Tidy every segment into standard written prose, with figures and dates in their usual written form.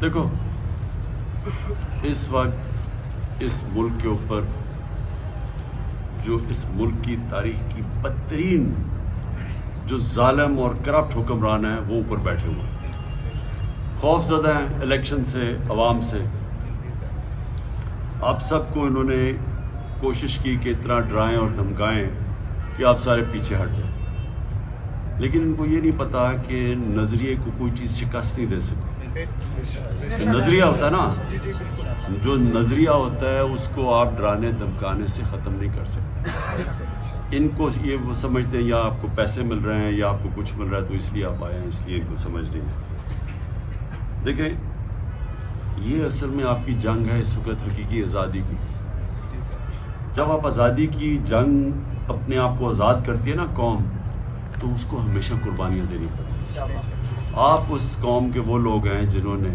دیکھو اس وقت اس ملک کے اوپر جو اس ملک کی تاریخ کی بدترین جو ظالم اور کرپٹ حکمران ہیں وہ اوپر بیٹھے ہوئے ہیں، خوف زدہ ہیں الیکشن سے، عوام سے۔ آپ سب کو انہوں نے کوشش کی کہ اتنا ڈرائیں اور دھمکائیں کہ آپ سارے پیچھے ہٹ جائیں، لیکن ان کو یہ نہیں پتا کہ نظریے کو کوئی چیز شکست نہیں دے سکتی۔ نظریہ ہوتا ہے نا، جو نظریہ ہوتا ہے اس کو آپ ڈرانے دھمکانے سے ختم نہیں کر سکتے۔ ان کو یہ وہ سمجھتے ہیں یا آپ کو پیسے مل رہے ہیں یا آپ کو کچھ مل رہا ہے تو اس لیے آپ آئے ہیں، اس لیے ان کو سمجھ نہیں ہے۔ دیکھیں یہ اصل میں آپ کی جنگ ہے اس وقت حقیقی آزادی کی۔ جب آپ آزادی کی جنگ اپنے آپ کو آزاد کرتی ہے نا قوم، تو اس کو ہمیشہ قربانیاں دینی پڑتی ہیں۔ آپ اس قوم کے وہ لوگ ہیں جنہوں نے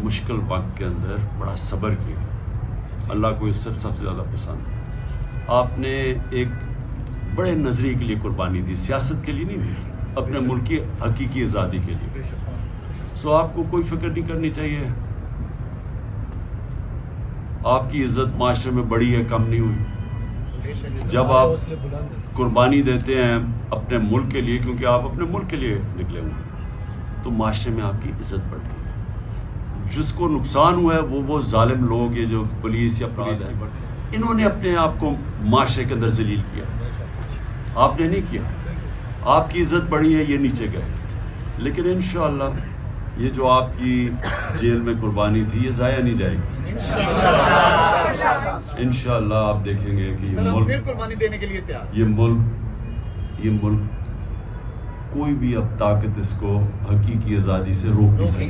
مشکل وقت کے اندر بڑا صبر کیا، اللہ کو اس سے سب سے زیادہ پسند ہے۔ آپ نے ایک بڑے نظریے کے لیے قربانی دی، سیاست کے لیے نہیں دی، اپنے ملک کی حقیقی آزادی کے لیے۔ سو آپ کو کوئی فکر نہیں کرنی چاہیے، آپ کی عزت معاشرے میں بڑی ہے، کم نہیں ہوئی۔ جب آپ قربانی دیتے ہیں اپنے ملک کے لیے، کیونکہ آپ اپنے ملک کے لیے نکلے ہوئے ہیں، تو معاشرے میں آپ کی عزت بڑھتی ہے۔ جس کو نقصان ہوا ہے وہ ظالم لوگ، یہ جو پولیس یا پولیس ہے، انہوں نے اپنے آپ کو معاشرے کے اندر ذلیل کیا، آپ نے نہیں کیا۔ آپ کی عزت بڑھی ہے، یہ نیچے گئے، لیکن انشاءاللہ یہ جو آپ کی جیل میں قربانی تھی یہ ضائع نہیں جائے گی۔ انشاءاللہ آپ دیکھیں گے کہ یہ ملک کوئی بھی اب طاقت اس کو حقیقی آزادی سے روک نہیں سکتی۔